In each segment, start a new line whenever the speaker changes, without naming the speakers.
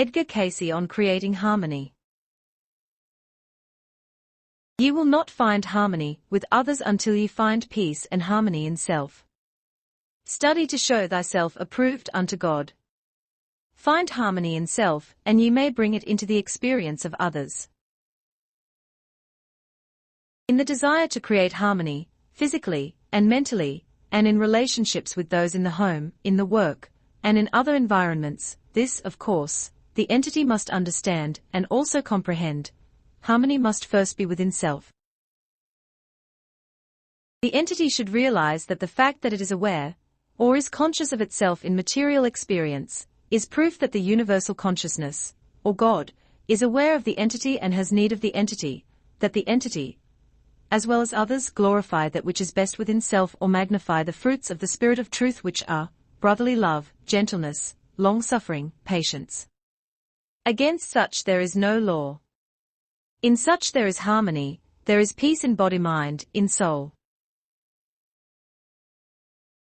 Edgar Cayce on creating harmony. Ye will not find harmony with others until ye find peace and harmony in self. Study to show thyself approved unto God. Find harmony in self, and ye may bring it into the experience of others. In the desire to create harmony, physically and mentally, and in relationships with those in the home, in the work, and in other environments, this, of course, the entity must understand and also comprehend. Harmony must first be within self. The entity should realize that the fact that it is aware, or is conscious of itself in material experience, is proof that the universal consciousness, or God, is aware of the entity and has need of the entity, that the entity, as well as others, glorify that which is best within self or magnify the fruits of the Spirit of truth, which are brotherly love, gentleness, long-suffering, patience. Against such there is no law. In such there is harmony, there is peace in body-mind, in soul.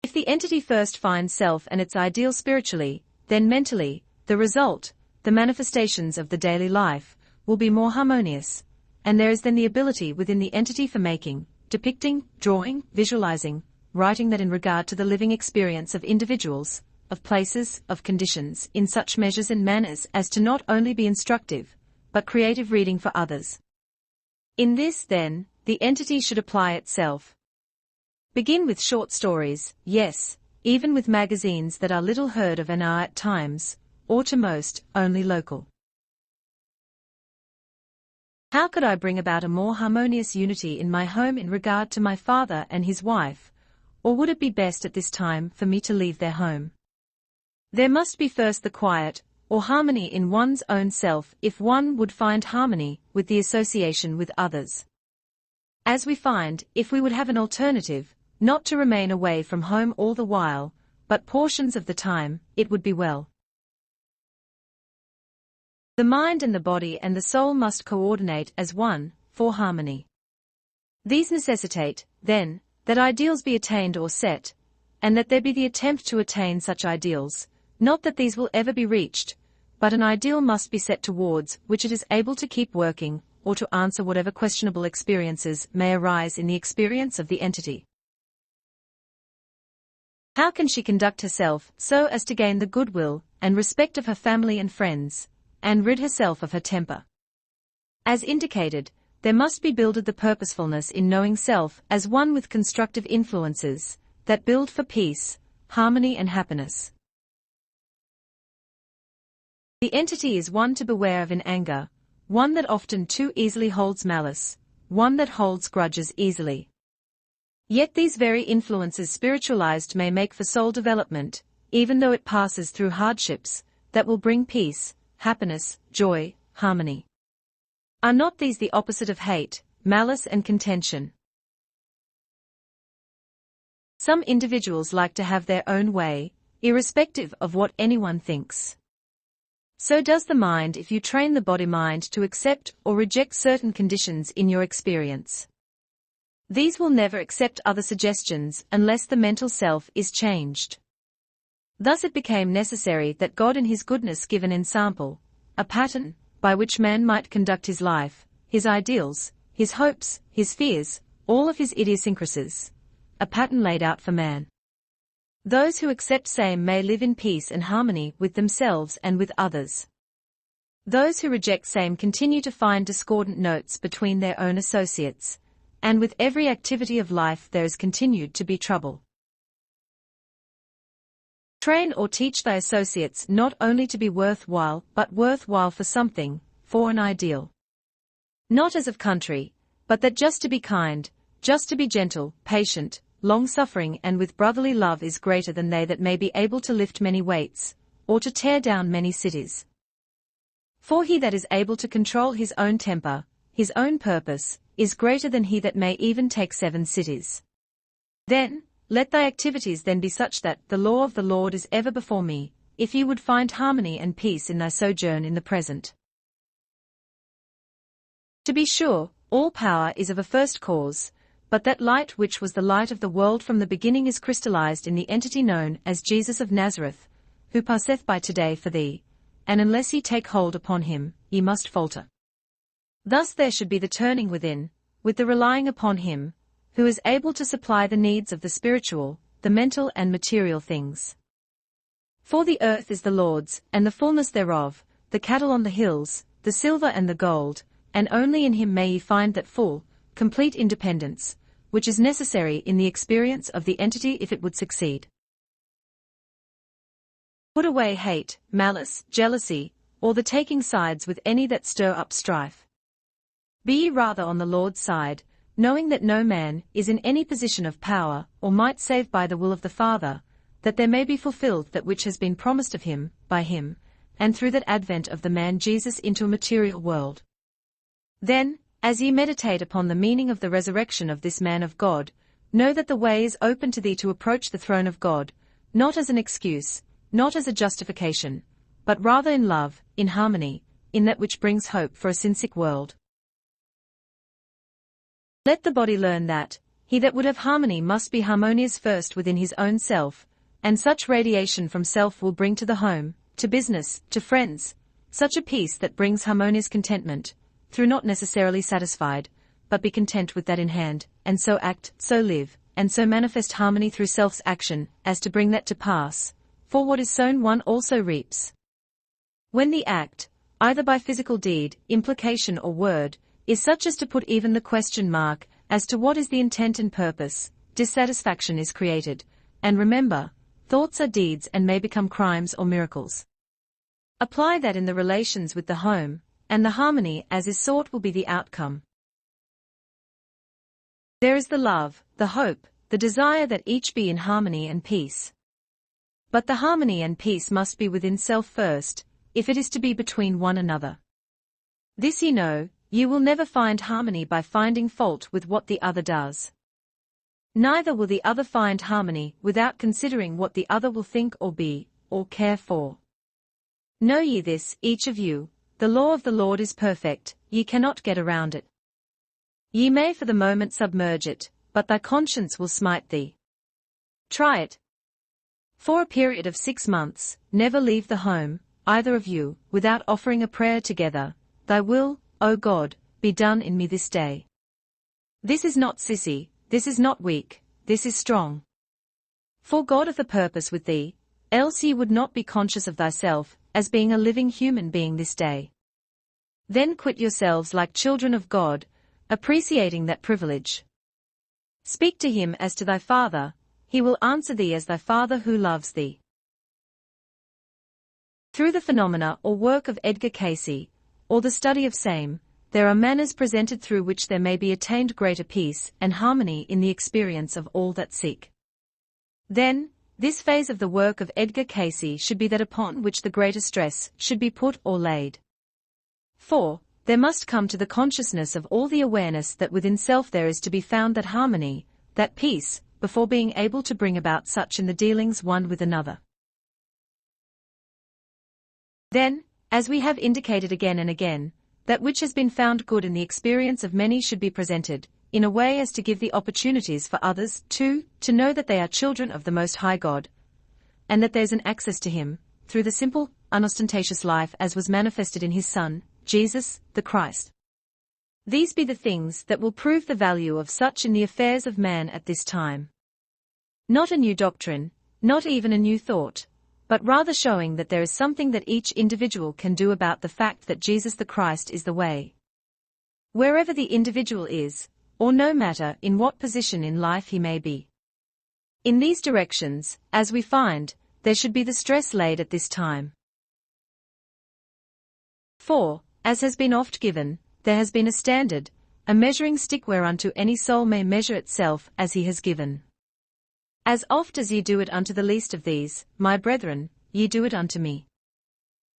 If the entity first finds self and its ideal spiritually, then mentally, the result, the manifestations of the daily life, will be more harmonious, and there is then the ability within the entity for making, depicting, drawing, visualizing, writing that in regard to the living experience of individuals, of places, of conditions, in such measures and manners as to not only be instructive, but creative reading for others. In this, then, the entity should apply itself. Begin with short stories, yes, even with magazines that are little heard of and are at times, or to most, only local. How could I bring about a more harmonious unity in my home in regard to my father and his wife, or would it be best at this time for me to leave their home? There must be first the quiet, or harmony in one's own self if one would find harmony with the association with others. As we find, if we would have an alternative, not to remain away from home all the while, but portions of the time, it would be well. The mind and the body and the soul must coordinate as one, for harmony. These necessitate, then, that ideals be attained or set, and that there be the attempt to attain such ideals, not that these will ever be reached, but an ideal must be set towards which it is able to keep working, or to answer whatever questionable experiences may arise in the experience of the entity. How can she conduct herself so as to gain the goodwill and respect of her family and friends, and rid herself of her temper? As indicated, there must be builded the purposefulness in knowing self as one with constructive influences that build for peace, harmony and happiness. The entity is one to beware of in anger, one that often too easily holds malice, one that holds grudges easily. Yet these very influences spiritualized may make for soul development, even though it passes through hardships, that will bring peace, happiness, joy, harmony. Are not these the opposite of hate, malice and contention? Some individuals like to have their own way, irrespective of what anyone thinks. So does the mind if you train the body-mind to accept or reject certain conditions in your experience. These will never accept other suggestions unless the mental self is changed. Thus it became necessary that God in His goodness give an ensample, a pattern, by which man might conduct his life, his ideals, his hopes, his fears, all of his idiosyncrasies, a pattern laid out for man. Those who accept same may live in peace and harmony with themselves and with others. Those who reject same continue to find discordant notes between their own associates, and with every activity of life there is continued to be trouble. Train or teach thy associates not only to be worthwhile but worthwhile for something, for an ideal. Not as of country, but that just to be kind, just to be gentle, patient, long-suffering and with brotherly love is greater than they that may be able to lift many weights, or to tear down many cities. For he that is able to control his own temper, his own purpose, is greater than he that may even take 7 cities. Then, let thy activities then be such that the law of the Lord is ever before me, if ye would find harmony and peace in thy sojourn in the present. To be sure, all power is of a first cause, but that light which was the light of the world from the beginning is crystallized in the entity known as Jesus of Nazareth, who passeth by today for thee, and unless ye take hold upon him, ye must falter. Thus there should be the turning within, with the relying upon him, who is able to supply the needs of the spiritual, the mental and material things. For the earth is the Lord's, and the fullness thereof, the cattle on the hills, the silver and the gold, and only in him may ye find that full, complete independence, which is necessary in the experience of the entity if it would succeed. Put away hate, malice, jealousy, or the taking sides with any that stir up strife. Be ye rather on the Lord's side, knowing that no man is in any position of power or might save by the will of the Father, that there may be fulfilled that which has been promised of him, by him, and through that advent of the man Jesus into a material world. Then, as ye meditate upon the meaning of the resurrection of this man of God, know that the way is open to thee to approach the throne of God, not as an excuse, not as a justification, but rather in love, in harmony, in that which brings hope for a sin-sick world. Let the body learn that, he that would have harmony must be harmonious first within his own self, and such radiation from self will bring to the home, to business, to friends, such a peace that brings harmonious contentment, through not necessarily satisfied, but be content with that in hand, and so act, so live, and so manifest harmony through self's action, as to bring that to pass, for what is sown one also reaps. When the act, either by physical deed, implication or word, is such as to put even the question mark as to what is the intent and purpose, dissatisfaction is created, and remember, thoughts are deeds and may become crimes or miracles. Apply that in the relations with the home, and the harmony as is sought will be the outcome. There is the love, the hope, the desire that each be in harmony and peace. But the harmony and peace must be within self first, if it is to be between one another. This ye know, ye will never find harmony by finding fault with what the other does. Neither will the other find harmony without considering what the other will think or be, or care for. Know ye this, each of you, the law of the Lord is perfect, ye cannot get around it. Ye may for the moment submerge it, but thy conscience will smite thee. Try it. For a period of 6 months, never leave the home, either of you, without offering a prayer together, thy will, O God, be done in me this day. This is not sissy, this is not weak, this is strong. For God hath a purpose with thee, else ye would not be conscious of thyself, as being a living human being this day. Then quit yourselves like children of God, appreciating that privilege. Speak to him as to thy Father, he will answer thee as thy Father who loves thee. Through the phenomena or work of Edgar Cayce, or the study of same, there are manners presented through which there may be attained greater peace and harmony in the experience of all that seek. Then, this phase of the work of Edgar Cayce should be that upon which the greater stress should be put or laid. For, there must come to the consciousness of all the awareness that within self there is to be found that harmony, that peace, before being able to bring about such in the dealings one with another. Then, as we have indicated again and again, that which has been found good in the experience of many should be presented, in a way as to give the opportunities for others, too, to know that they are children of the Most High God, and that there's an access to Him, through the simple, unostentatious life as was manifested in His Son, Jesus, the Christ. These be the things that will prove the value of such in the affairs of man at this time. Not a new doctrine, not even a new thought, but rather showing that there is something that each individual can do about the fact that Jesus the Christ is the way. Wherever the individual is, or no matter in what position in life he may be. In these directions, as we find, there should be the stress laid at this time. For, as has been oft given, there has been a standard, a measuring stick whereunto any soul may measure itself as he has given. As oft as ye do it unto the least of these, my brethren, ye do it unto me.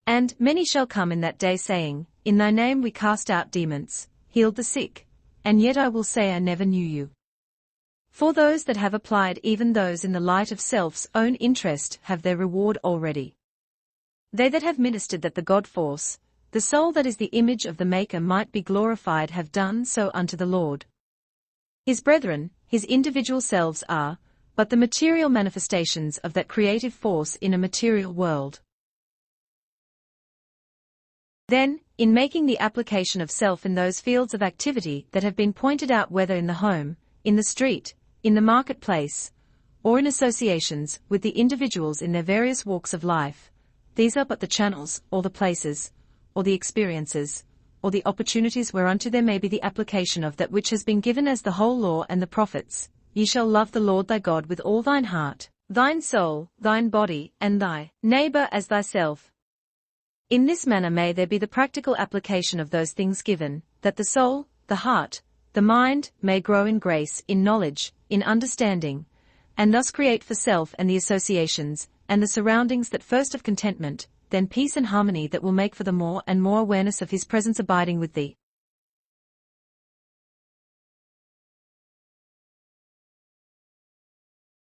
And many shall come in that day saying, In thy name we cast out demons, healed the sick, and yet I will say I never knew you. For those that have applied even those in the light of self's own interest have their reward already. They that have ministered that the God force, the soul that is the image of the Maker might be glorified have done so unto the Lord. His brethren, his individual selves are, but the material manifestations of that creative force in a material world. Then, in making the application of self in those fields of activity that have been pointed out, whether in the home, in the street, in the marketplace, or in associations with the individuals in their various walks of life, these are but the channels, or the places, or the experiences, or the opportunities whereunto there may be the application of that which has been given as the whole law and the prophets. Ye shall love the Lord thy God with all thine heart, thine soul, thine body, and thy neighbor as thyself. In this manner may there be the practical application of those things given, that the soul, the heart, the mind, may grow in grace, in knowledge, in understanding, and thus create for self and the associations, and the surroundings that first of contentment, then peace and harmony that will make for the more and more awareness of his presence abiding with thee.